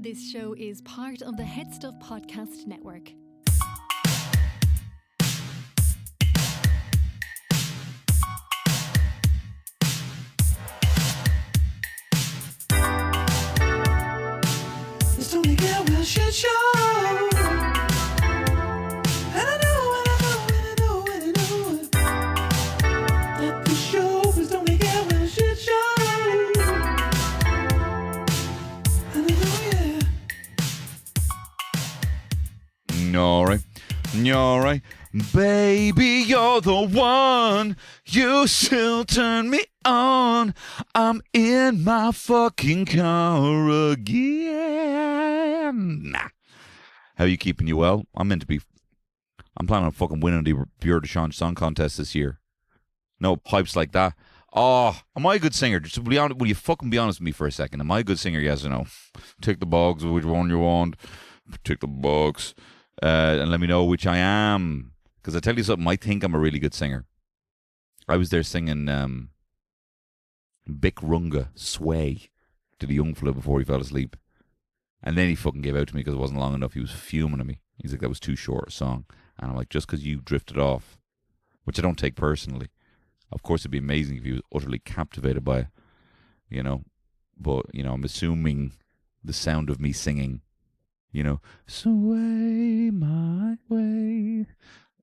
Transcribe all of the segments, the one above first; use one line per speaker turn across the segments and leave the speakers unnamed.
This show is part of the Head Stuff Podcast Network.
It's only get well shit show. And I know that the show is only get well shit show. And I know, yeah.
Alright, baby, you're the one. You still turn me on. I'm in my fucking car again. How are you keeping? You well? I'm planning on fucking winning the Bureau de Change Song Contest this year. No pipes like that. Oh, am I a good singer? Just will you fucking be honest with me for a second? Am I a good singer? Yes or no? Take the box, which one you want. Take the box. And let me know which I am. Because I tell you something, I think I'm a really good singer. I was there singing Bic Runga, Sway, to the young fella before he fell asleep. And then he fucking gave out to me because it wasn't long enough. He was fuming at me. He's like, that was too short a song. And I'm like, just because you drifted off, which I don't take personally. Of course, it'd be amazing if he was utterly captivated by it, you know. But, you know, I'm assuming the sound of me singing, you know, sway my way,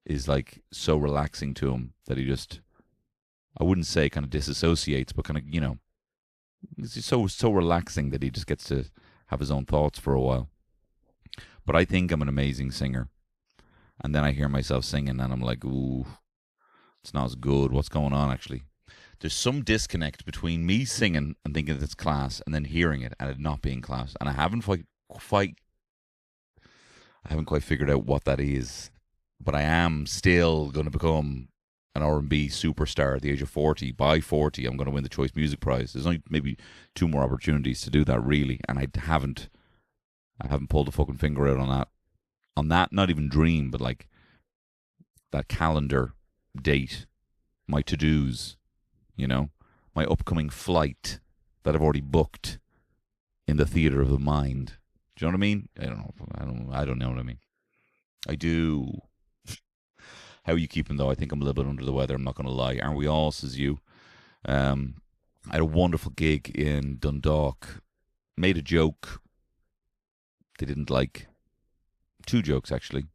is like so relaxing to him that he just, I wouldn't say kind of disassociates, but kind of, you know, it's so relaxing that he just gets to have his own thoughts for a while. But I think I'm an amazing singer. And then I hear myself singing and I'm like, ooh, it's not as good. What's going on, actually? There's some disconnect between me singing and thinking that it's class and then hearing it and it not being class. And I haven't quite figured out what that is. But I am still going to become an R&B superstar at the age of 40. By 40, I'm going to win the Choice Music Prize. There's only maybe 2 more opportunities to do that, really. And I haven't pulled a fucking finger out on that. On that, not even dream, but like that calendar date, my to-dos, you know, my upcoming flight that I've already booked in the theater of the mind. Do you know what I mean? I don't know what I mean. I do. How are you keeping, though? I think I'm a little bit under the weather. I'm not going to lie. Aren't we all, says you? I had a wonderful gig in Dundalk. Made a joke they didn't like. 2 jokes, actually.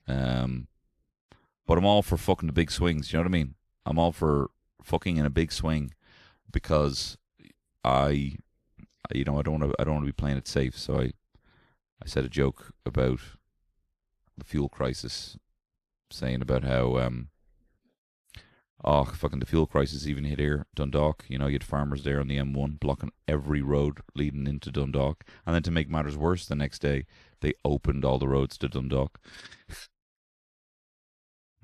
But I'm all for fucking the big swings. You know what I mean? I'm all for fucking in a big swing because I don't want to be playing it safe. So I said a joke about the fuel crisis, saying about how fucking the fuel crisis even hit here, Dundalk. You know, you had farmers there on the M1 blocking every road leading into Dundalk. And then to make matters worse, the next day, they opened all the roads to Dundalk. I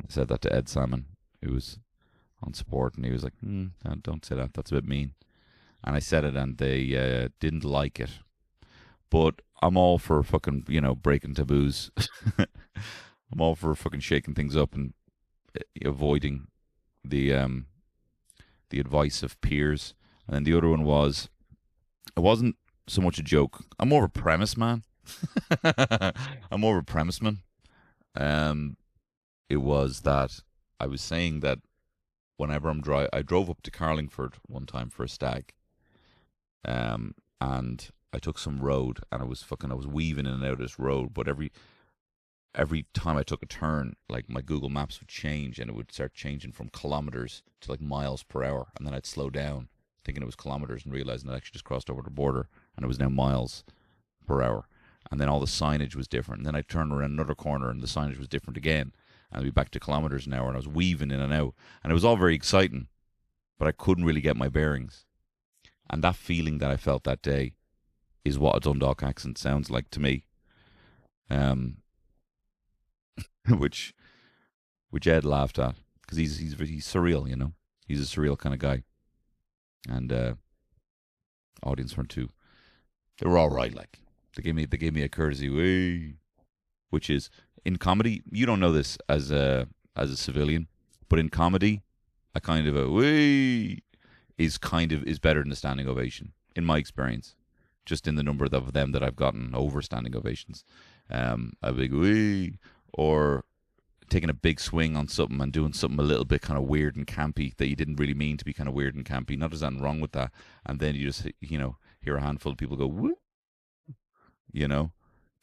said that to Ed Salmon, who was on support, and he was like, don't say that, that's a bit mean. And I said it, and they didn't like it. But I'm all for fucking, you know, breaking taboos. I'm all for fucking shaking things up and avoiding the advice of peers. And then the other one was, it wasn't so much a joke. I'm more of a premise man. I'm more of a premise man. It was that I was saying that whenever I drove up to Carlingford one time for a stag, and I took some road, and I was weaving in and out of this road, but every time I took a turn, like my Google Maps would change, and it would start changing from kilometers to like miles per hour, and then I'd slow down, thinking it was kilometers, and realizing I actually just crossed over the border, and it was now miles per hour, and then all the signage was different, and then I'd turn around another corner, and the signage was different again, and I'd be back to kilometers an hour, and I was weaving in and out, and it was all very exciting, but I couldn't really get my bearings, and that feeling that I felt that day is what a Dundalk accent sounds like to me. Which Ed laughed at because he's surreal, you know. He's a surreal kind of guy, and audience weren't too. They were all right. Like they gave me a courtesy way, which is in comedy. You don't know this as a civilian, but in comedy, a kind of a way is better than a standing ovation in my experience. just in the number of them that I've gotten over standing ovations. A big wee, or taking a big swing on something and doing something a little bit kind of weird and campy that you didn't really mean to be kind of weird and campy. Not there's anything wrong with that. And then you just, hear a handful of people go, woo,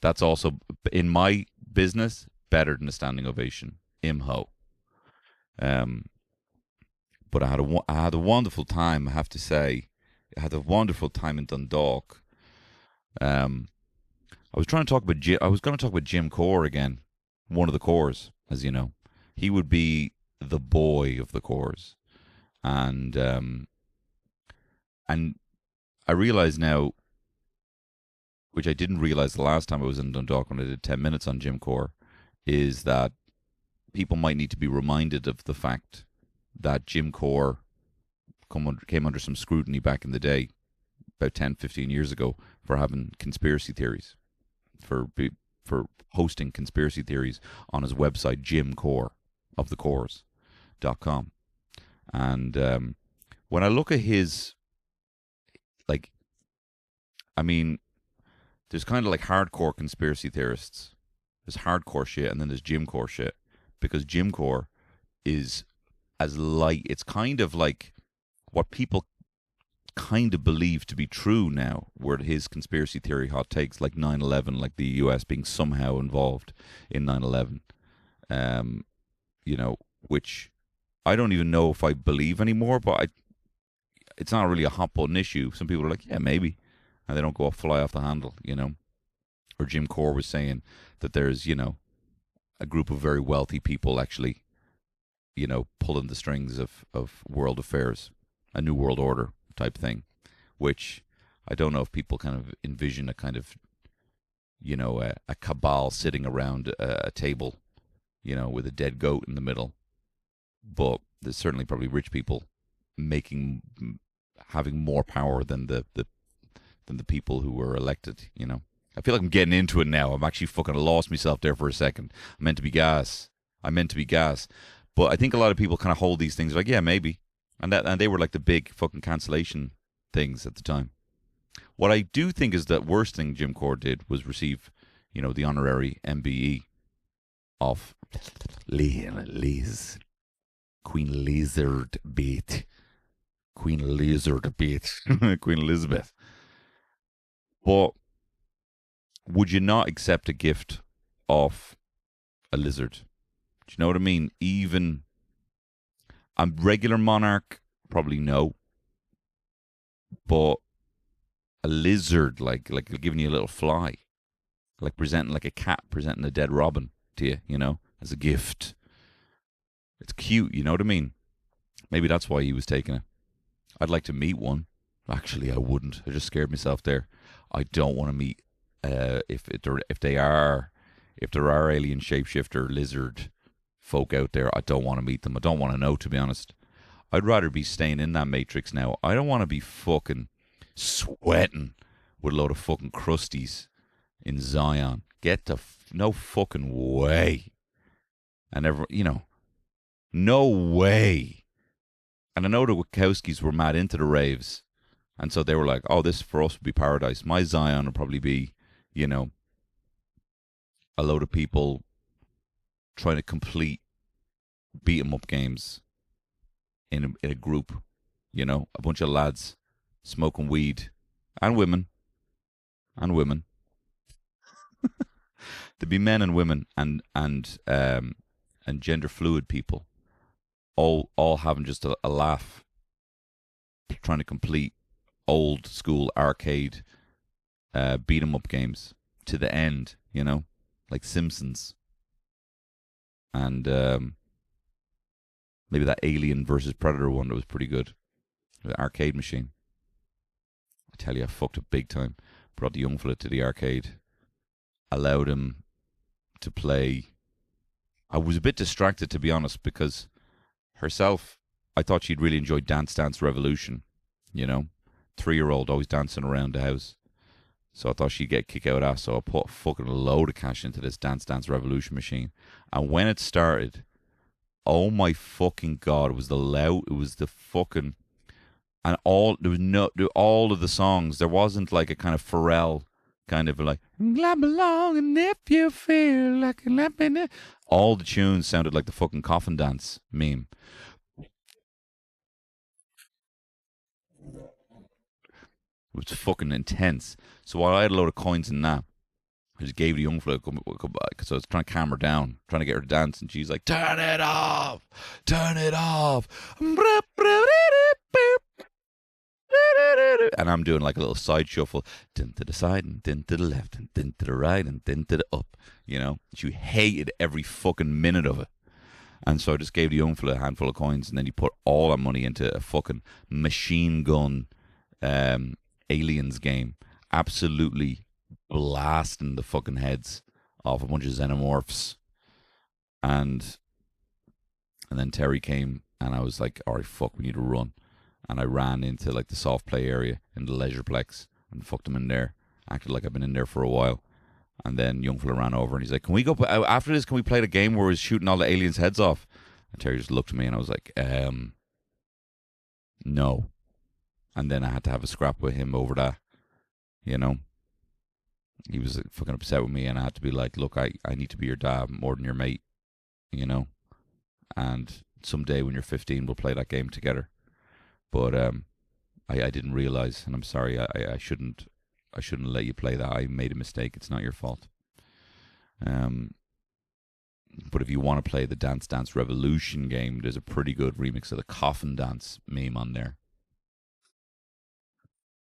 That's also, in my business, better than a standing ovation. Imho. But I had a wonderful time, I have to say. I had a wonderful time in Dundalk. I was going to talk about Jim Core again, one of the cores, as you know. He would be the boy of the cores, and I realize now, which I didn't realize the last time I was in Dundalk when I did 10 minutes on Jim Core, is that people might need to be reminded of the fact that Jim Core came under some scrutiny back in the day, about 10, 15 years ago, for having conspiracy theories, for hosting conspiracy theories on his website, Jim Core, of the cores.com. And when I look at his, there's kind of like hardcore conspiracy theorists. There's hardcore shit, and then there's Jim Core shit. Because Jim Core is as light, it's kind of like what people kind of believe to be true now, where his conspiracy theory hot takes, like 9/11, like the US being somehow involved in 9/11, which I don't even know if I believe anymore, but it's not really a hot button issue. Some people are like, yeah, maybe, and they don't go fly off the handle, Or Jim Core was saying that there's, a group of very wealthy people actually, pulling the strings of world affairs, a new world order type thing, which I don't know if people kind of envision a kind of, a cabal sitting around a table, with a dead goat in the middle. But there's certainly probably rich people having more power than the people who were elected, I feel like I'm getting into it now. I'm actually fucking lost myself there for a second. I meant to be gas. But I think a lot of people kind of hold these things like, yeah, maybe. And they were like the big fucking cancellation things at the time. What I do think is that worst thing Jim Core did was receive, the honorary MBE of Liz. Queen Lizard Beat. Queen Elizabeth. But would you not accept a gift of a lizard? Do you know what I mean? Even a regular monarch, probably no. But a lizard, like giving you a little fly, like presenting like a cat, presenting a dead robin to you, as a gift. It's cute, you know what I mean? Maybe that's why he was taking it. I'd like to meet one. Actually, I wouldn't. I just scared myself there. I don't want to meet. If there are alien shapeshifter lizard folk out there, I don't want to meet them. I don't want to know, to be honest. I'd rather be staying in that matrix now. I don't want to be fucking sweating with a load of fucking crusties in Zion. No fucking way. And no way. And I know the Wachowskis were mad into the raves, and so they were like, oh, this for us would be paradise. My Zion would probably be, a load of people trying to complete beat 'em up games in a group, a bunch of lads smoking weed, and women. There'd be men and women and gender fluid people, all having just a laugh, trying to complete old school arcade beat 'em up games to the end, like Simpsons, and maybe that Alien versus Predator one that was pretty good, the arcade machine. I tell you, I fucked up big time. Brought the young fella to the arcade, allowed him to play. I was a bit distracted, to be honest, because herself, I thought she'd really enjoy Dance Dance Revolution, 3-year-old always dancing around the house. So I thought she'd get kick out ass. So I put a fucking load of cash into this Dance Dance Revolution machine. And when it started, oh my fucking God, it was the fucking And all of the songs, there wasn't like a kind of Pharrell kind of like clap along and if you feel like clapping it. All the tunes sounded like the fucking coffin dance meme. It was fucking intense. So while I had a load of coins in that, I just gave the young fella because I was trying to calm her down, trying to get her to dance, and she's like, "Turn it off, turn it off." And I'm doing like a little side shuffle, din to the side and din to the left and din to the right and din to the up. You know, she hated every fucking minute of it. And so I just gave the young fella a handful of coins, and then he put all that money into a fucking machine gun aliens game, absolutely blasting the fucking heads off a bunch of xenomorphs. And then Terry came, and I was like, all right, fuck, we need to run. And I ran into like the soft play area in the leisureplex and fucked him in there. Acted like I've been in there for a while. And then young fella ran over and he's like, can we go, after this, can we play the game where he's shooting all the aliens' heads off? And Terry just looked at me and I was like, no. And then I had to have a scrap with him over that, you know. He was fucking upset with me and I had to be like, look, I need to be your dad more than your mate, you know. And someday when you're 15, we'll play that game together. But I didn't realize, and I'm sorry, I shouldn't let you play that. I made a mistake. It's not your fault. But if you want to play the Dance Dance Revolution game, there's a pretty good remix of the Coffin Dance meme on there.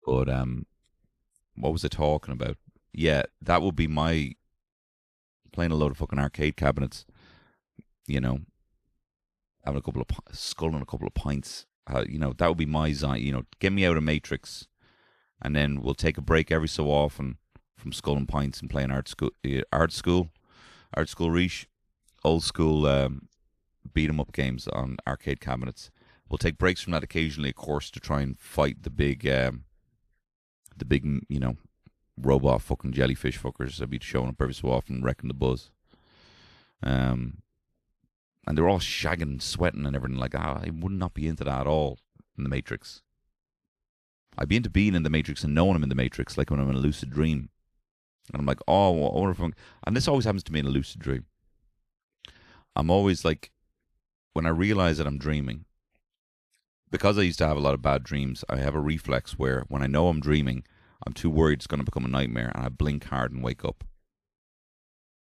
But what was I talking about? Yeah, that would be my playing a load of fucking arcade cabinets. You know, having a couple of sculling a couple of pints. You know, that would be my zone. You know, get me out of Matrix, and then we'll take a break every so often from sculling pints and playing art school reach, old school beat 'em up games on arcade cabinets. We'll take breaks from that occasionally, of course, to try and fight the big you know, robot fucking jellyfish fuckers that be showing up every so often, wrecking the buzz. And they're all shagging and sweating and everything like that. I would not be into that at all in the Matrix. I'd be into being in the Matrix and knowing I'm in the Matrix, like when I'm in a lucid dream. And I'm like, oh, I wonder if I'm... And this always happens to me in a lucid dream. I'm always like, when I realize that I'm dreaming, because I used to have a lot of bad dreams, I have a reflex where when I know I'm dreaming, I'm too worried it's going to become a nightmare, and I blink hard and wake up.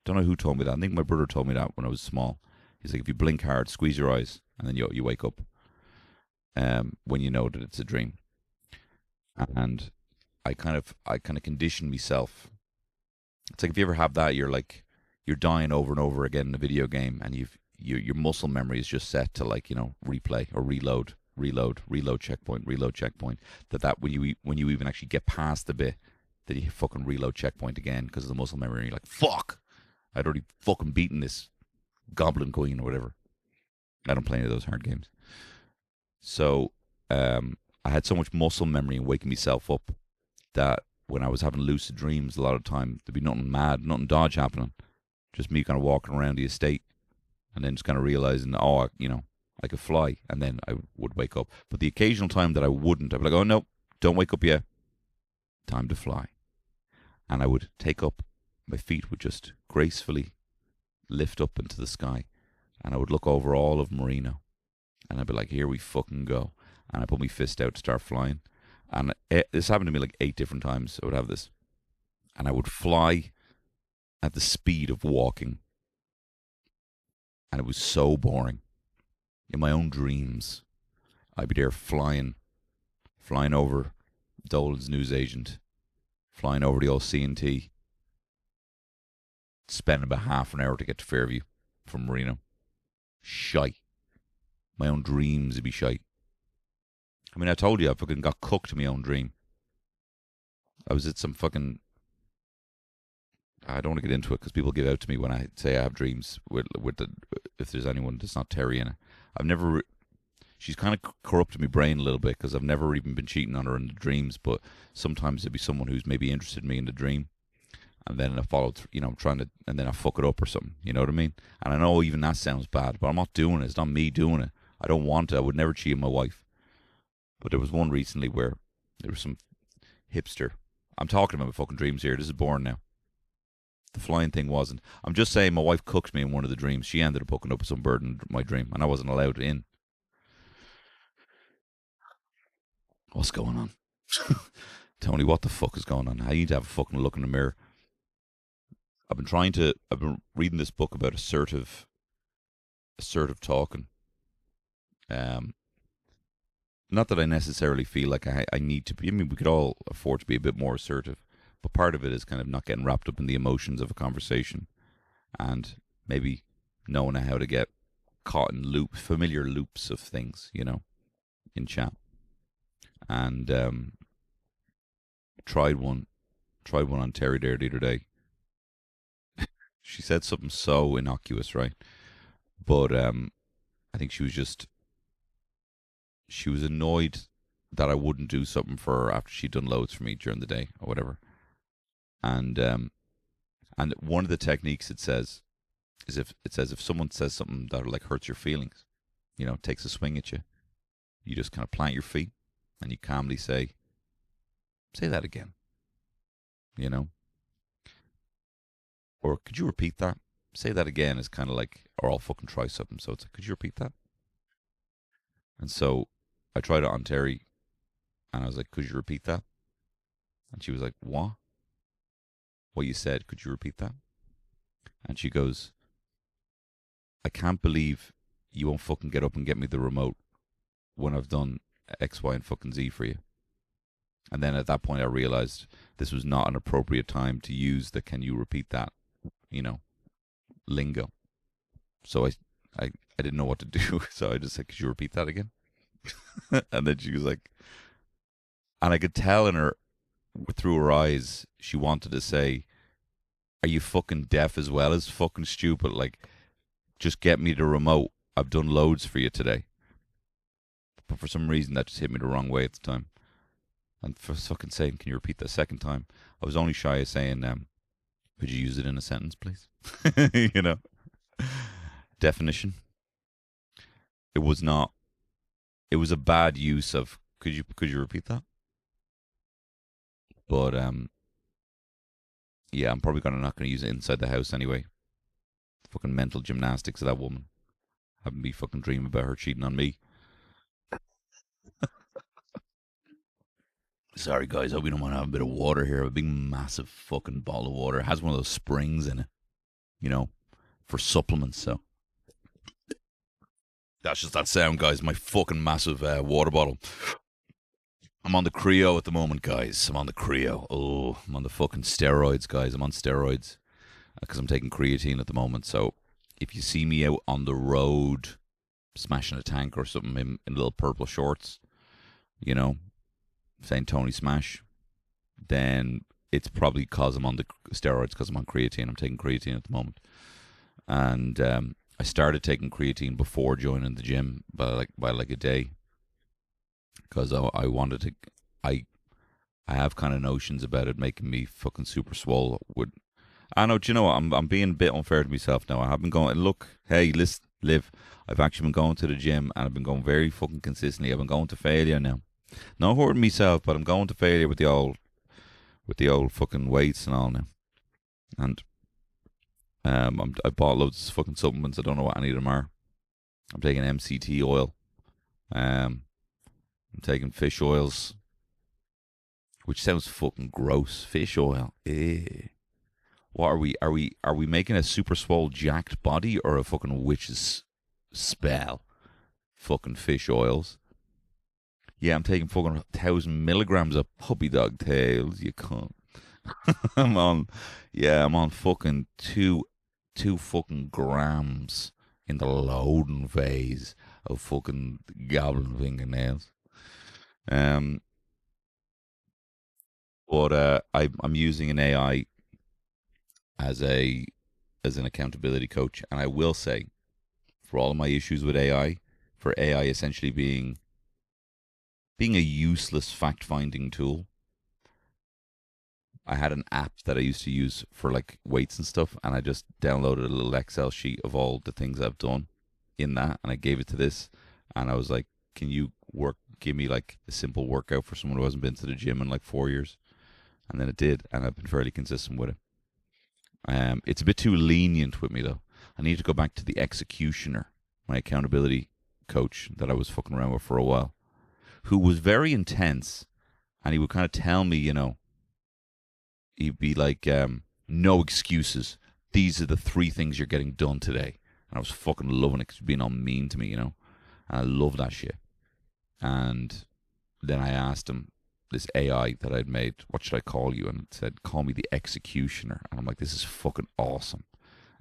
Don't know who told me that. I think my brother told me that when I was small. He's like, if you blink hard, squeeze your eyes, and then you wake up when you know that it's a dream. And I kind of condition myself. It's like if you ever have that, you're dying over and over again in a video game, and your muscle memory is just set to, like, you know, replay or reload checkpoint. That when you even actually get past the bit, that you fucking reload checkpoint again because of the muscle memory. And you're like, fuck, I'd already fucking beaten this Goblin Queen or whatever. I don't play any of those hard games. So I had so much muscle memory and waking myself up that when I was having lucid dreams, a lot of time there'd be nothing mad, nothing dodge happening. Just me kind of walking around the estate and then just kind of realizing, oh, you know, I could fly, and then I would wake up. But the occasional time that I wouldn't, I'd be like, oh no, don't wake up yet. Time to fly. And I would take up, my feet would just gracefully lift up into the sky, and I would look over all of Marino, and I'd be like, here we fucking go. And I put my fist out to start flying, and this happened to me like 8 different times. I would have this, and I would fly at the speed of walking, and it was so boring. In my own dreams, I'd be there flying over Dolan's newsagent, flying over the old C&T, spending about half an hour to get to Fairview from Marino. Shite. My own dreams would be shite. I mean, I told you I fucking got cooked in my own dream. I was at some fucking... I don't want to get into it because people give out to me when I say I have dreams with if there's anyone that's not Terry in it. I've never... She's kind of corrupted my brain a little bit because I've never even been cheating on her in the dreams, but sometimes it'd be someone who's maybe interested in me in the dream. And then I follow through, you know, and then I fuck it up or something, you know what I mean? And I know even that sounds bad, but I'm not doing it. It's not me doing it. I don't want to. I would never cheat on my wife. But there was one recently where there was some hipster. I'm talking about my fucking dreams here. This is boring now. The flying thing wasn't. I'm just saying my wife cooked me in one of the dreams. She ended up hooking up with some bird in my dream, and I wasn't allowed in. What's going on? Tony, what the fuck is going on? I need to have a fucking look in the mirror. I've been reading this book about assertive talking. Not that I necessarily feel like I need to be. I mean, we could all afford to be a bit more assertive, but part of it is kind of not getting wrapped up in the emotions of a conversation, and maybe knowing how to get caught in familiar loops of things, in chat. And tried one on Terry there the other day. She said something so innocuous, right? But I think she was annoyed that I wouldn't do something for her after she'd done loads for me during the day or whatever. And one of the techniques it says is if someone says something that like hurts your feelings, takes a swing at you, you just kind of plant your feet and you calmly say that again, or could you repeat that? Say that again is kind of like, or I'll fucking try something. So it's like, could you repeat that? And so I tried it on Terry, and I was like, could you repeat that? And she was like, what? What you said, could you repeat that? And she goes, I can't believe you won't fucking get up and get me the remote when I've done X, Y, and fucking Z for you. And then at that point I realized this was not an appropriate time to use the can you repeat that, lingo. So I didn't know what to do. So I just said, could you repeat that again? And then she was like, and I could tell in her, through her eyes, she wanted to say, are you fucking deaf as well as fucking stupid? Like, just get me the remote. I've done loads for you today. But for some reason that just hit me the wrong way at the time. And for fucking saying, can you repeat that second time? I was only shy of saying, could you use it in a sentence, please? Definition. It was not. It was a bad use of. Could you repeat that? But yeah, I'm probably not gonna use it inside the house anyway. Fucking mental gymnastics of that woman. Having me fucking dream about her cheating on me. Sorry guys, I hope you don't mind having a bit of water here. I have a big massive fucking bottle of water. It has one of those springs in it, for supplements. So that's just that sound, guys. My fucking massive water bottle. I'm on the Creo at the moment, guys. I'm on the Creo. Oh, I'm on the fucking steroids, guys. I'm on steroids because I'm taking creatine at the moment. So if you see me out on the road smashing a tank or something in little purple shorts, saying Tony Smash, then it's probably because I'm on the steroids, because I'm on creatine. I'm taking creatine at the moment. And I started taking creatine before joining the gym by like a day, because I wanted to. I have kind of notions about it making me fucking super swole. I know. Do you know what? I'm being a bit unfair to myself now. I have been going. Look, hey, listen, Liv. I've actually been going to the gym, and I've been going very fucking consistently. I've been going to failure now. Not hurting myself, but I'm going to failure with the old fucking weights and all now. And I bought loads of fucking supplements. I don't know what any of them are. I'm taking MCT oil. I'm taking fish oils, which sounds fucking gross. Fish oil. What are we? Are we making a super swole jacked body or a fucking witch's spell? Fucking fish oils. Yeah, I'm taking fucking 1,000 milligrams of puppy dog tails. You can't. I'm on fucking two fucking grams in the loading phase of fucking goblin fingernails. But I'm using an AI as an accountability coach, and I will say, for all of my issues with AI, for AI essentially being a useless fact-finding tool, I had an app that I used to use for like weights and stuff, and I just downloaded a little Excel sheet of all the things I've done in that, and I gave it to this, and I was like, give me like a simple workout for someone who hasn't been to the gym in like 4 years, and then it did, and I've been fairly consistent with it. It's a bit too lenient with me though. I need to go back to the executioner, my accountability coach that I was fucking around with for a while, who was very intense, and he would kind of tell me, he'd be like, no excuses. These are the 3 things you're getting done today. And I was fucking loving it because he was being all mean to me, And I love that shit. And then I asked him, this AI that I'd made, what should I call you? And it said, call me the executioner. And I'm like, this is fucking awesome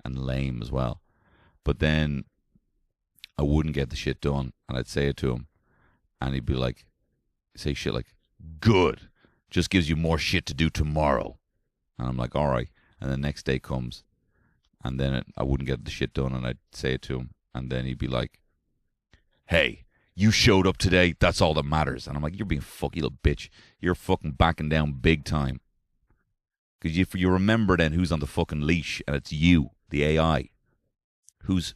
and lame as well. But then I wouldn't get the shit done, and I'd say it to him, and he'd be like, say shit like, good, just gives you more shit to do tomorrow. And I'm like, all right. And the next day comes, and then I wouldn't get the shit done, and I'd say it to him, and then he'd be like, hey, you showed up today, that's all that matters. And I'm like, you're being fucking little bitch. You're fucking backing down big time. Because if you remember then who's on the fucking leash, and it's you, the AI, who's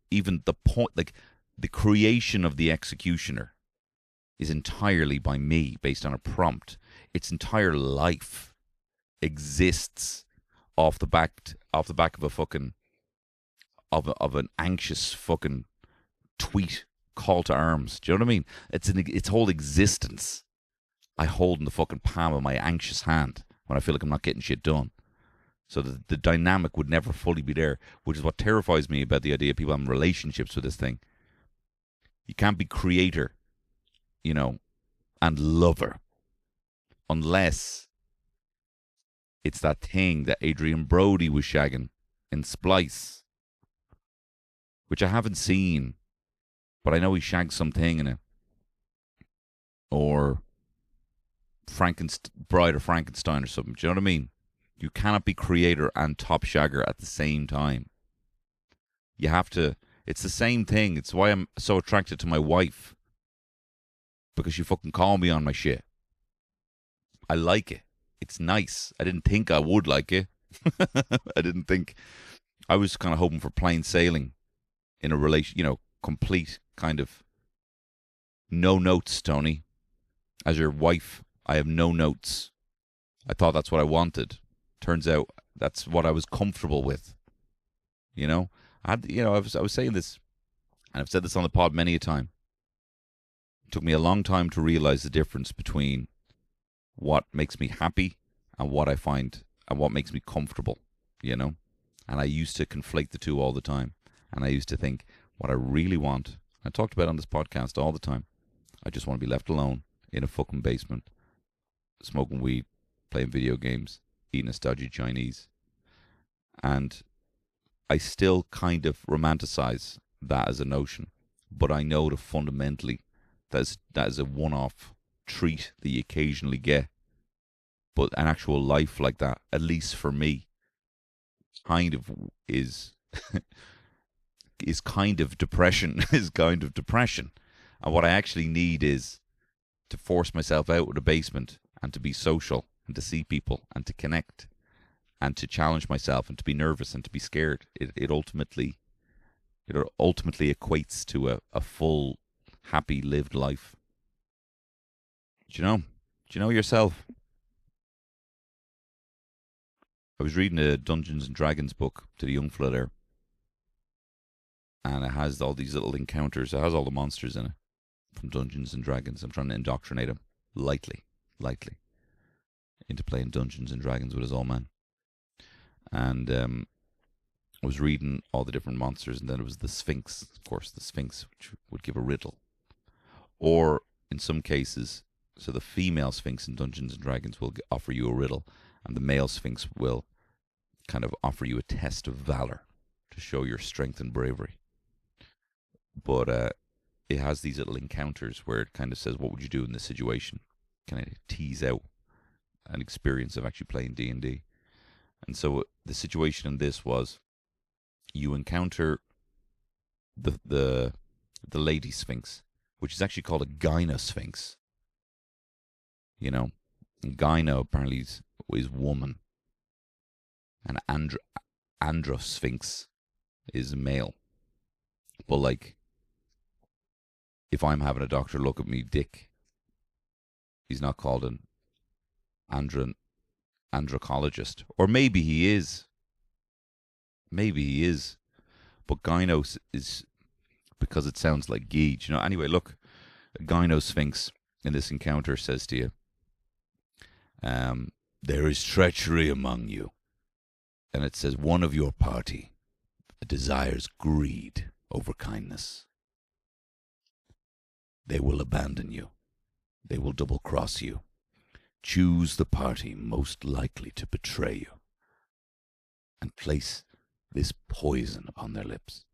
even the point, like the creation of the executioner is entirely by me based on a prompt. Its entire life exists off the back of a fucking of an anxious fucking tweet call to arms. Do you know what I mean? Its whole existence I hold in the fucking palm of my anxious hand when I feel like I'm not getting shit done. So the dynamic would never fully be there, which is what terrifies me about the idea of people having relationships with this thing. You can't be creator, and lover, unless it's that thing that Adrian Brody was shagging in Splice, which I haven't seen, but I know he shagged something in it. Or Bride of Frankenstein or something. Do you know what I mean? You cannot be creator and top shagger at the same time. You have to. It's the same thing. It's why I'm so attracted to my wife. Because she fucking called me on my shit. I like it. It's nice. I didn't think I would like it. I didn't think. I was kind of hoping for plain sailing in a relation, complete kind of no notes, Tony. As your wife, I have no notes. I thought that's what I wanted. Turns out that's what I was comfortable with. I was saying this, and I've said this on the pod many a time. It took me a long time to realize the difference between what makes me happy and what I find and what makes me comfortable, And I used to conflate the two all the time. And I used to think what I really want, I talked about it on this podcast all the time, I just want to be left alone in a fucking basement, smoking weed, playing video games, eating a stodgy Chinese. And I still kind of romanticize that as a notion, but I know that fundamentally that is a one-off treat that you occasionally get. But an actual life like that, at least for me, kind of is is kind of depression. And what I actually need is to force myself out of the basement and to be social and to see people and to connect and to challenge myself and to be nervous and to be scared. It ultimately equates to a full, happy, lived life. Do you know yourself? I was reading a Dungeons and Dragons book to the young fella there, and it has all these little encounters. It has all the monsters in it from Dungeons and Dragons. I'm trying to indoctrinate him lightly, into playing Dungeons and Dragons with his old man. And I was reading all the different monsters, and then it was the Sphinx, of course, which would give a riddle. Or, in some cases, so the female Sphinx in Dungeons and Dragons will offer you a riddle, and the male Sphinx will kind of offer you a test of valor to show your strength and bravery. But it has these little encounters where it kind of says, what would you do in this situation? Kind of tease out an experience of actually playing D&D. And so the situation in this was, you encounter the lady Sphinx, which is actually called a Gyna Sphinx. And Gyna apparently is woman. And Andro Sphinx is male. But if I'm having a doctor look at me dick, he's not called an androcologist. Or maybe he is. Maybe he is. But gynos is because it sounds like geege. Anyway, look, a gyno sphinx in this encounter says to you, there is treachery among you. And it says one of your party desires greed over kindness. They will abandon you. They will double-cross you. Choose the party most likely to betray you and place this poison upon their lips.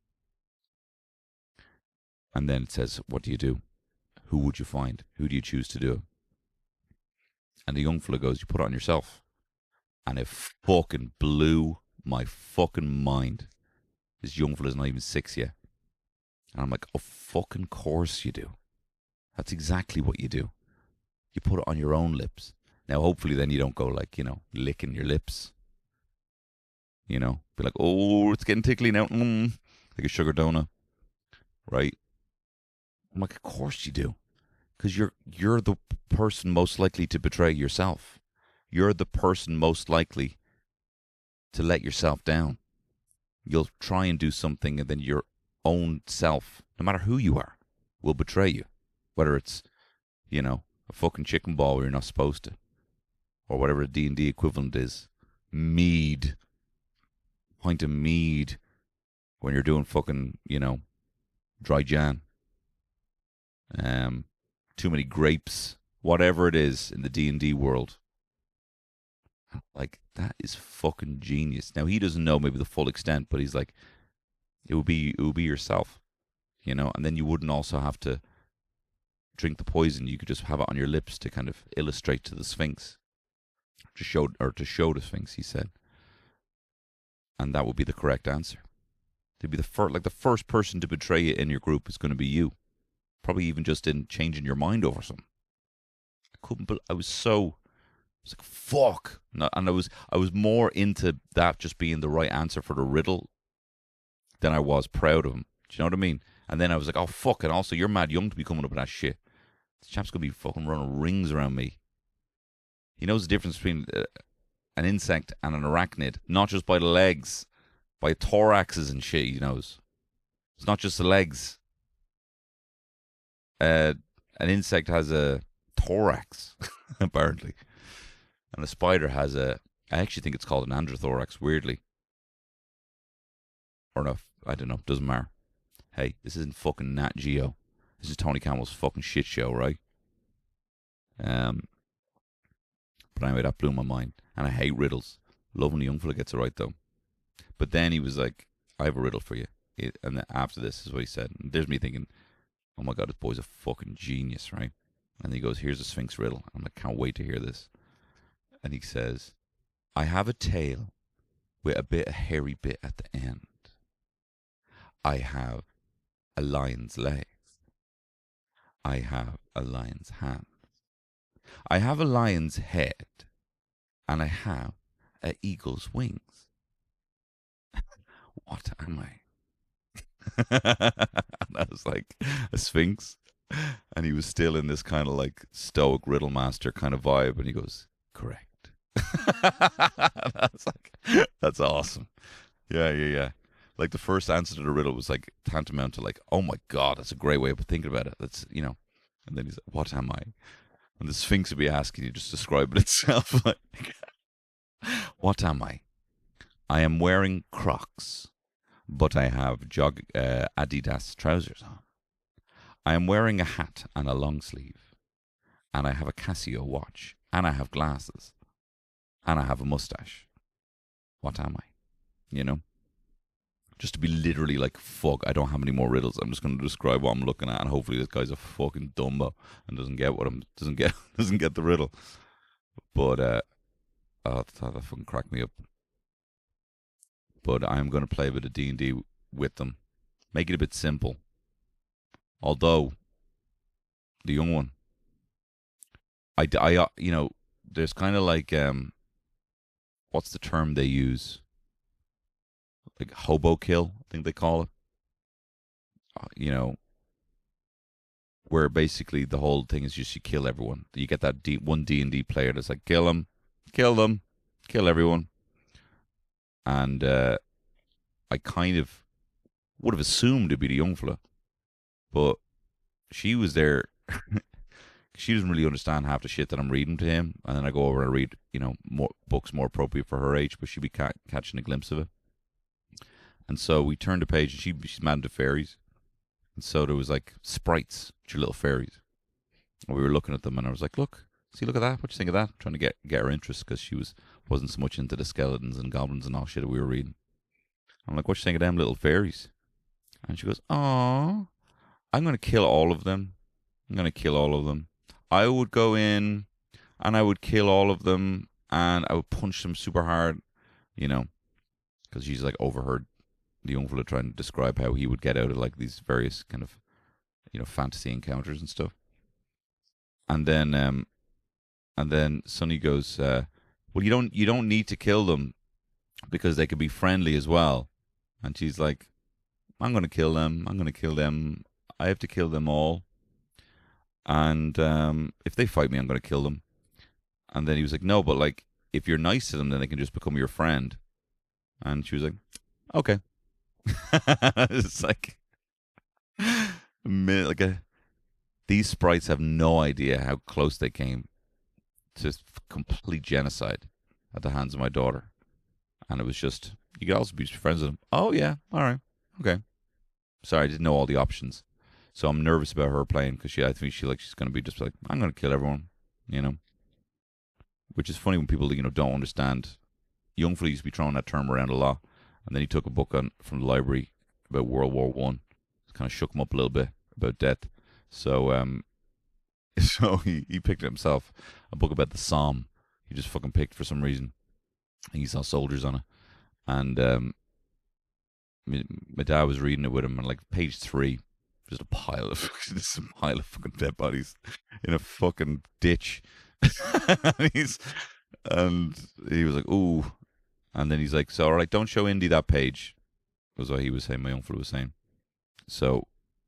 And then it says, what do you do? Who would you find? Who do you choose to do it? And the young fella goes, you put it on yourself. And it fucking blew my fucking mind. This young fella's not even 6 yet. And I'm like, oh, fucking course you do. That's exactly what you do. You put it on your own lips. Now, hopefully then you don't go like, licking your lips. Be like, oh, it's getting tickly now. Like a sugar donut. Right? I'm like, of course you do. Because you're the person most likely to betray yourself. You're the person most likely to let yourself down. You'll try and do something and then your own self, no matter who you are, will betray you. Whether it's, a fucking chicken ball where you're not supposed to. Or whatever the D&D equivalent is. Mead. Pint of mead. When you're doing fucking, dry jan. Too many grapes. Whatever it is in the D&D world. Like, that is fucking genius. Now, he doesn't know maybe the full extent, but he's like, it would be yourself, and then you wouldn't also have to drink the poison. You could just have it on your lips to kind of illustrate to the Sphinx, to show the Sphinx, he said. And that would be the correct answer. To be the first person to betray you in your group is going to be you. Probably even just in changing your mind over something. I was like, fuck. And I was more into that just being the right answer for the riddle than I was proud of him. Do you know what I mean? And then I was like, oh, fuck. And also, you're mad young to be coming up with that shit. This chap's going to be fucking running rings around me. He knows the difference between an insect and an arachnid. Not just by the legs. By thoraxes and shit, he knows. It's not just the legs. An insect has a thorax, apparently. And a spider has I actually think it's called an androthorax, weirdly. Or no, I don't know, doesn't matter. Hey, this isn't fucking Nat Geo. This is Tony Campbell's fucking shit show, right? But anyway, that blew my mind. And I hate riddles. Love when the young fella gets it right, though. But then he was like, I have a riddle for you. And then after this is what he said. And there's me thinking, oh my God, this boy's a fucking genius, right? And he goes, here's a Sphinx riddle. I'm like, can't wait to hear this. And he says, I have a tail with a bit of hairy bit at the end. I have a lion's legs. I have a lion's hands. I have a lion's head. And I have an eagle's wings. What am I? And I was like, a Sphinx? And he was still in this kind of like stoic riddle master kind of vibe. And he goes, correct. I was like, that's awesome. Yeah. Like the first answer to the riddle was like tantamount to like, oh my God, that's a great way of thinking about it. That's, And then he's like, what am I? And the Sphinx would be asking you, just describe it itself. Like, what am I? I am wearing Crocs, but I have Adidas trousers on. I am wearing a hat and a long sleeve. And I have a Casio watch. And I have glasses. And I have a mustache. What am I? Just to be literally like, fuck, I don't have any more riddles. I'm just going to describe what I'm looking at, and hopefully this guy's a fucking dumbo and doesn't get doesn't get the riddle. But that fucking cracked me up. But I'm going to play a bit of D&D with them, make it a bit simple. Although the young one, I there's kind of like what's the term they use? Like hobo kill, I think they call it. where basically the whole thing is just you kill everyone. You get that one D&D player that's like, kill them, kill everyone. And I kind of would have assumed it'd be the young fella, but she was there. She doesn't really understand half the shit that I'm reading to him, and then I go over and read, more books more appropriate for her age, but she'd be catching a glimpse of it. And so we turned the page, and she's mad into fairies, and so there was like sprites, which are little fairies, and we were looking at them, and I was like, look at that, what you think of that? Trying to get her interest, because she wasn't so much into the skeletons and goblins and all shit that we were reading. I'm like, what you think of them little fairies? And she goes, oh, I'm going to kill all of them. I would go in and I would kill all of them and I would punch them super hard, because she's like overheard the young fella trying to describe how he would get out of like these various kind of, fantasy encounters and stuff. And then Sonny goes, well, you don't need to kill them because they could be friendly as well. And she's like, I'm going to kill them. I have to kill them all. And if they fight me, I'm going to kill them. And then he was like, no, but like, if you're nice to them, then they can just become your friend. And she was like, okay. It's like, these sprites have no idea how close they came to complete genocide at the hands of my daughter. And it was just, you could also be friends with them. Oh, yeah. All right. Okay. Sorry, I didn't know all the options. So I'm nervous about her playing because I think she's going to be just like, I'm going to kill everyone, Which is funny when people, don't understand. Young fella used to be throwing that term around a lot. And then he took a book from the library about World War One. Kind of shook him up a little bit about death. So so he picked it himself, a book about the Somme. He just fucking picked for some reason. He saw soldiers on it. And my dad was reading it with him, and like page 3, just a pile of fucking dead bodies in a fucking ditch. and he was like, ooh. And then he's like, so all right, don't show Indy that page, was what he was saying, my uncle was saying. So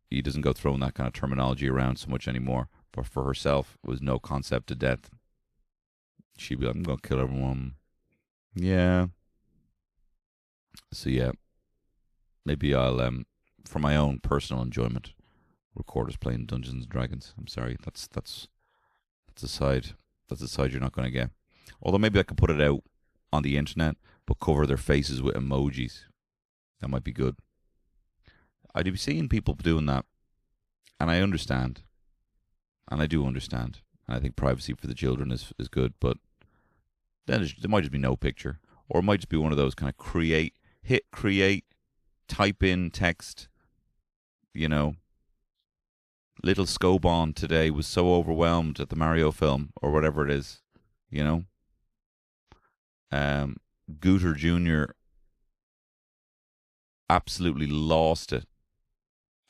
he doesn't go throwing that kind of terminology around so much anymore. But for herself, it was no concept of death. She'd be like, I'm going to kill everyone. Yeah. So yeah, maybe I'll, for my own personal enjoyment, record us playing Dungeons and Dragons. I'm sorry, that's a side you're not going to get. Although maybe I could put it out on the internet, but cover their faces with emojis. That might be good. I'd be seeing people doing that, and I understand, and I do understand, and I think privacy for the children is good, but then there might just be no picture, or it might just be one of those kind of create, type in text, little Scobon today was so overwhelmed at the Mario film, or whatever it is, Gooter Jr. absolutely lost it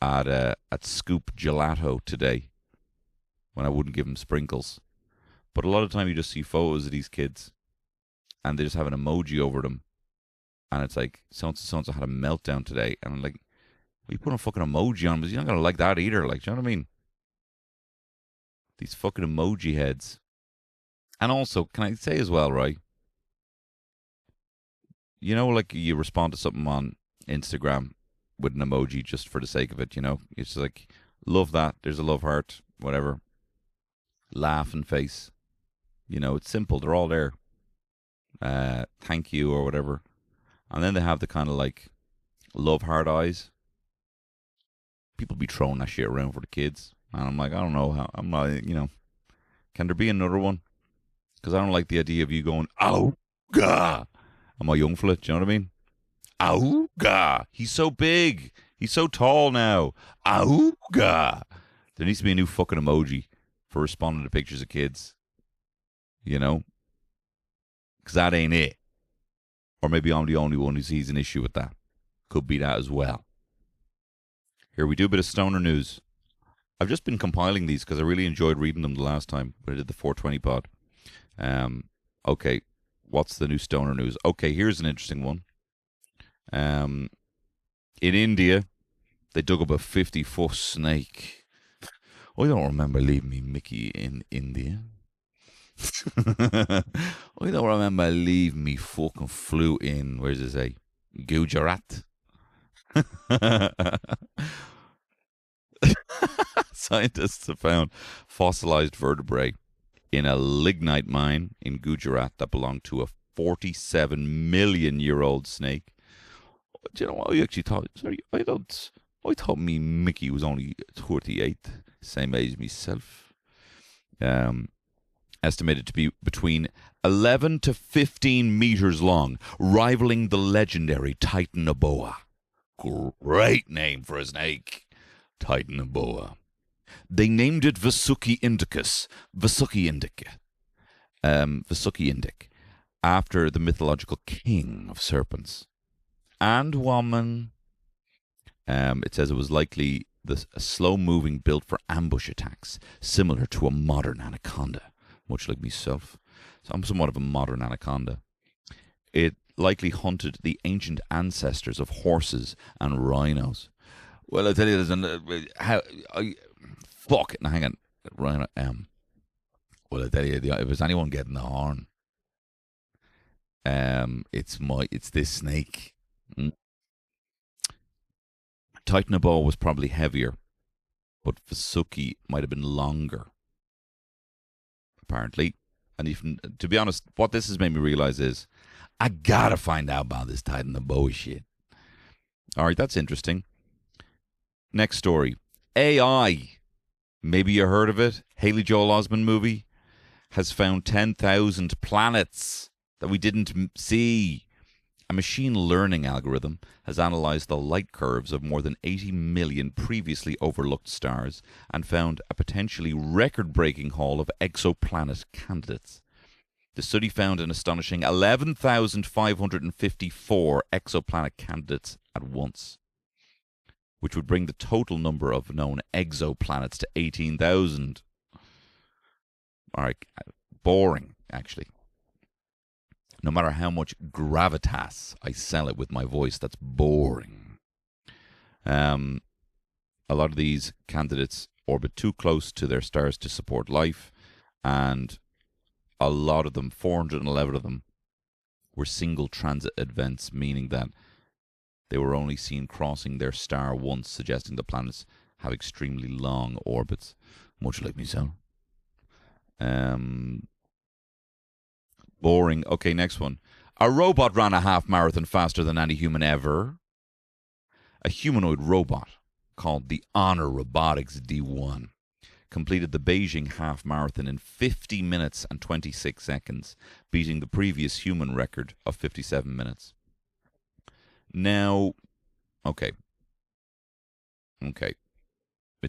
at Scoop Gelato today when I wouldn't give him sprinkles. But a lot of the time you just see photos of these kids and they just have an emoji over them, and it's like, so-and-so had a meltdown today, and I'm like, well, you put a fucking emoji on, but you're not going to like that either, like, do you know what I mean? These fucking emoji heads. And also, can I say as well, right? Like you respond to something on Instagram with an emoji just for the sake of it, It's like, love that, there's a love heart, whatever. Laughing face. It's simple, they're all there. Thank you or whatever. And then they have the kind of like love heart eyes. People be throwing that shit around for the kids. And I'm like, I don't know how, I'm not, can there be another one? Because I don't like the idea of you going, "Auga!" I'm a young fella, do you know what I mean? Auga! He's so big. He's so tall now. Auga! There needs to be a new fucking emoji for responding to pictures of kids. Because that ain't it. Or maybe I'm the only one who sees an issue with that. Could be that as well. Here, we do a bit of stoner news. I've just been compiling these because I really enjoyed reading them the last time when I did the 420 pod. Okay, what's the new stoner news? Okay, here's an interesting one. In India, they dug up a 50-foot snake I don't remember leaving me Mickey in India. I don't remember leaving me fucking flute in, where does it say? Gujarat. Scientists have found fossilized vertebrae in a lignite mine in Gujarat that belonged to a 47 million year old snake. Do you know what I actually thought? Sorry, I thought me Mickey was only 38, same age as myself. Estimated to be between 11 to 15 meters long, rivaling the legendary Titanoboa. Great name for a snake, Titanoboa. They named it Vasuki indicus, Vasuki indica, Vasuki indic, after the mythological king of serpents. And woman. It says it was likely a slow-moving built for ambush attacks, similar to a modern anaconda, much like myself. So I'm somewhat of a modern anaconda. It likely hunted the ancient ancestors of horses and rhinos. Well, I tell you, fuck it. Now, hang on. Rhino, well, I tell you, if there's anyone getting the horn, it's this snake. Titanoboa was probably heavier, but Vasuki might have been longer, apparently. And even, to be honest, what this has made me realize is I gotta find out about this Titanoboa shit. All right, that's interesting. Next story. AI. Maybe you heard of it. Haley Joel Osment movie has found 10,000 planets that we didn't see. A machine learning algorithm has analyzed the light curves of more than 80 million previously overlooked stars and found a potentially record-breaking haul of exoplanet candidates. The study found an astonishing 11,554 exoplanet candidates at once, which would bring the total number of known exoplanets to 18,000. All right, boring, actually. No matter how much gravitas I sell it with my voice, that's boring. A lot of these candidates orbit too close to their stars to support life, and a lot of them, 411 of them, were single transit events, meaning that they were only seen crossing their star once, suggesting the planets have extremely long orbits, much like myself. Boring. Okay, next one. A robot ran a half marathon faster than any human ever. A humanoid robot called the Honor Robotics D1 completed the Beijing half marathon in 50 minutes and 26 seconds, beating the previous human record of 57 minutes. Now, okay. It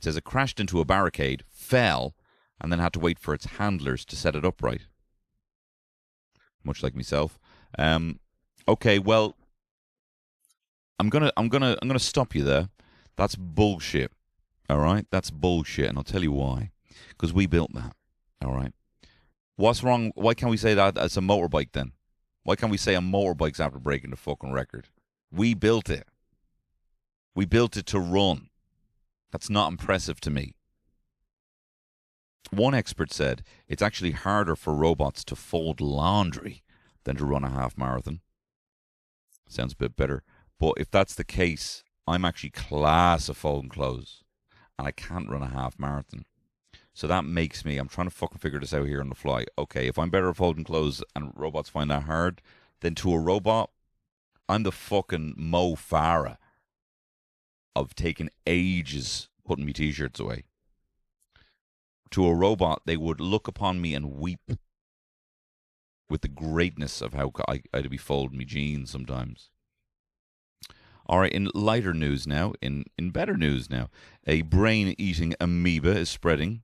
says it crashed into a barricade, fell, and then had to wait for its handlers to set it upright. Much like myself. Okay, well, I'm gonna stop you there. That's bullshit. All right, that's bullshit, and I'll tell you why. Because we built that. All right. What's wrong? Why can't we say that it's a motorbike then? Why can't we say a motorbike's after breaking the fucking record? We built it. We built it to run. That's not impressive to me. One expert said it's actually harder for robots to fold laundry than to run a half marathon. Sounds a bit better. But if that's the case, I'm actually class of folding clothes, and I can't run a half marathon. So that makes me, I'm trying to fucking figure this out here on the fly. Okay, if I'm better at folding clothes and robots find that hard, then to a robot, I'm the fucking Mo Farah of taking ages putting me t-shirts away. To a robot, they would look upon me and weep with the greatness of how I'd be folding me jeans sometimes. All right, in lighter news now, in better news now, a brain-eating amoeba is spreading.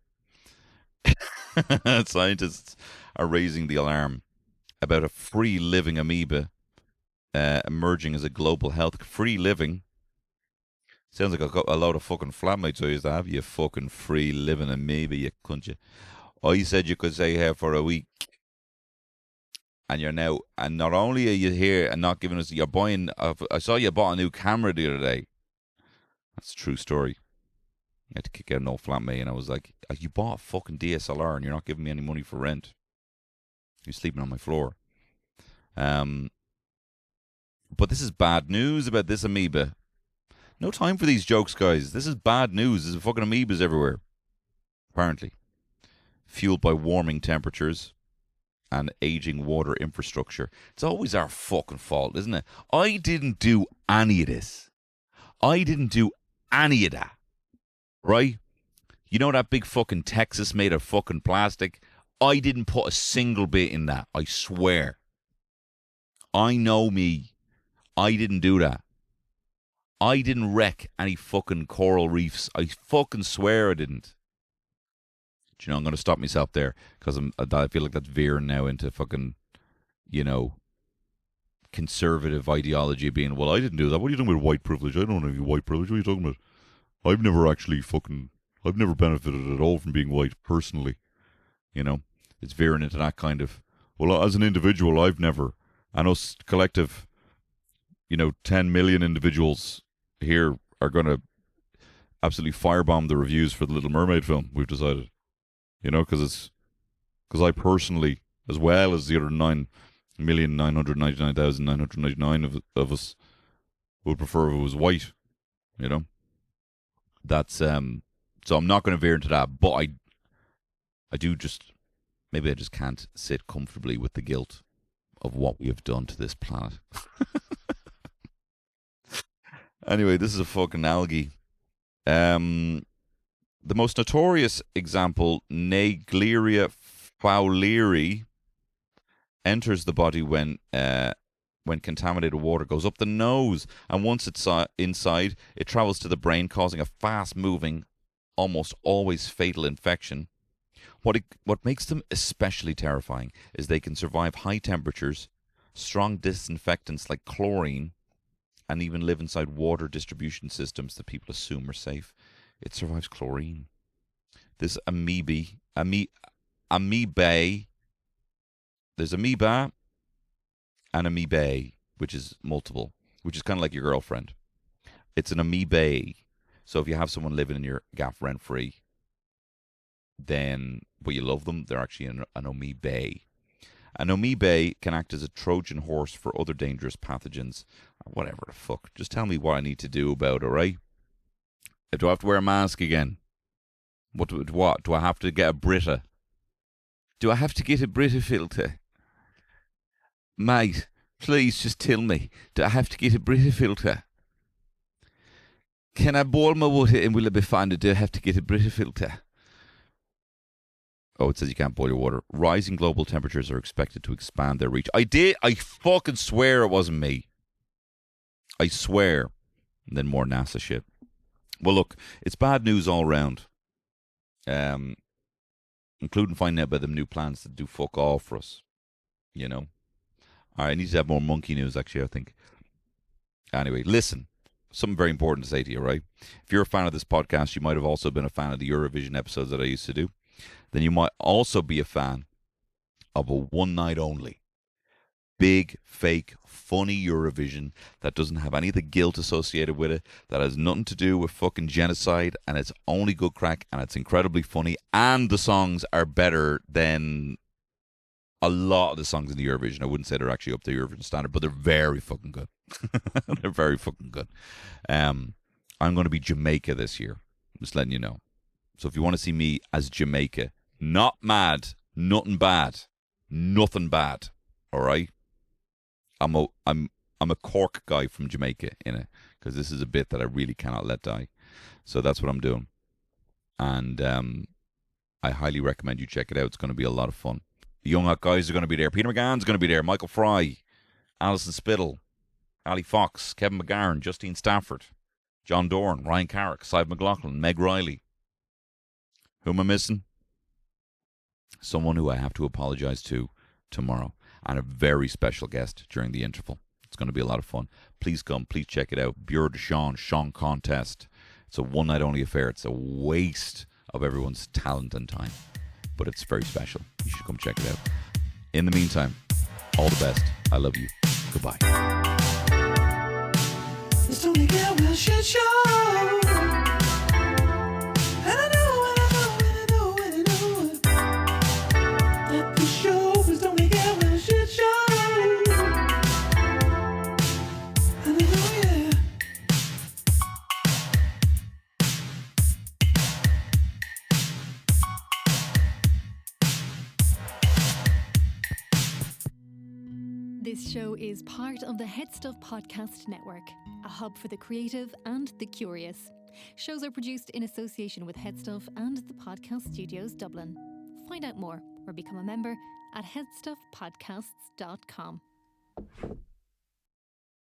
Scientists are raising the alarm about a free-living amoeba emerging as a global health free-living. Sounds like a load of fucking flatmates I used to have. You fucking free-living amoeba, you cunt. I said you could stay here for a week. And you're now, and not only are you here and not giving us, you're buying, I saw you bought a new camera the other day. That's a true story. I had to kick out an old flatmate, and I was like, you bought a fucking DSLR and you're not giving me any money for rent. You're sleeping on my floor. But this is bad news about this amoeba. No time for these jokes, guys. This is bad news. There's fucking amoebas everywhere. Apparently. Fueled by warming temperatures and aging water infrastructure. It's always our fucking fault, isn't it? I didn't do any of this. I didn't do any of that. Right? You know that big fucking Texas made of fucking plastic? I didn't put a single bit in that. I swear. I know me. I didn't do that. I didn't wreck any fucking coral reefs. I fucking swear I didn't. Do you know, I'm going to stop myself there because I feel like that's veering now into fucking, you know, conservative ideology being, well, I didn't do that. What are you talking about white privilege? I don't have any white privilege. What are you talking about? I've never benefited at all from being white personally. You know, it's veering into that kind of, well, as an individual, I've never, and us collective, 10 million individuals here are going to absolutely firebomb the reviews for the Little Mermaid film, we've decided. Because I personally, as well as the other 9,999,999 of us, would prefer if it was white. That's so I'm not going to veer into that, but I do maybe I just can't sit comfortably with the guilt of what we have done to this planet. Anyway, this is a fucking algae. The most notorious example, Naegleria fowleri, enters the body when contaminated water goes up the nose, and once it's inside, it travels to the brain, causing a fast-moving, almost always fatal infection. What makes them especially terrifying is they can survive high temperatures, strong disinfectants like chlorine, and even live inside water distribution systems that people assume are safe. It survives chlorine. This amoebae, there's amoeba and amoebae, which is multiple, which is kind of like your girlfriend. It's an amoebae. So if you have someone living in your gaff rent-free, then, but you love them, they're actually an amoebae. An amoebae can act as a Trojan horse for other dangerous pathogens. Whatever the fuck. Just tell me what I need to do about it, right? Do I have to wear a mask again? What? Do I have to get a Brita? Do I have to get a Brita filter? Mate, please just tell me. Do I have to get a Brita filter? Can I boil my water and will it be fine? Do I have to get a Brita filter? Oh, it says you can't boil your water. Rising global temperatures are expected to expand their reach. I fucking swear it wasn't me. I swear. And then more NASA shit. Well, look, it's bad news all around. Including finding out about them new plans to do fuck all for us. All right, I need to have more monkey news, actually, I think. Anyway, listen. Something very important to say to you, right? If you're a fan of this podcast, you might have also been a fan of the Eurovision episodes that I used to do. Then you might also be a fan of a one night only, big, fake, funny Eurovision that doesn't have any of the guilt associated with it, that has nothing to do with fucking genocide, and it's only good crack, and it's incredibly funny, and the songs are better than a lot of the songs in the Eurovision. I wouldn't say they're actually up to the Eurovision standard, but they're very fucking good. They're very fucking good. I'm going to be Jamaica this year. Just letting you know. So if you want to see me as Jamaica, not mad, nothing bad, all right? I'm a Cork guy from Jamaica in it, because this is a bit that I really cannot let die. So that's what I'm doing. And I highly recommend you check it out. It's going to be a lot of fun. The Young Hot Guys are going to be there. Peter McGann's going to be there. Michael Fry, Alison Spittle, Ali Fox, Kevin McGarren, Justine Stafford, John Dorn, Ryan Carrick, Cy McLaughlin, Meg Riley. Who am I missing? Someone who I have to apologize to tomorrow. And a very special guest during the interval. It's going to be a lot of fun. Please come. Please check it out. Bureau de Sean Contest. It's a one night only affair. It's a waste of everyone's talent and time. But it's very special. You should come check it out. In the meantime, all the best. I love you. Goodbye.
It's only get well shit show.
This show is part of the Head Stuff Podcast Network, a hub for the creative and the curious. Shows are produced in association with Head Stuff and the Podcast Studios Dublin. Find out more or become a member at headstuffpodcasts.com.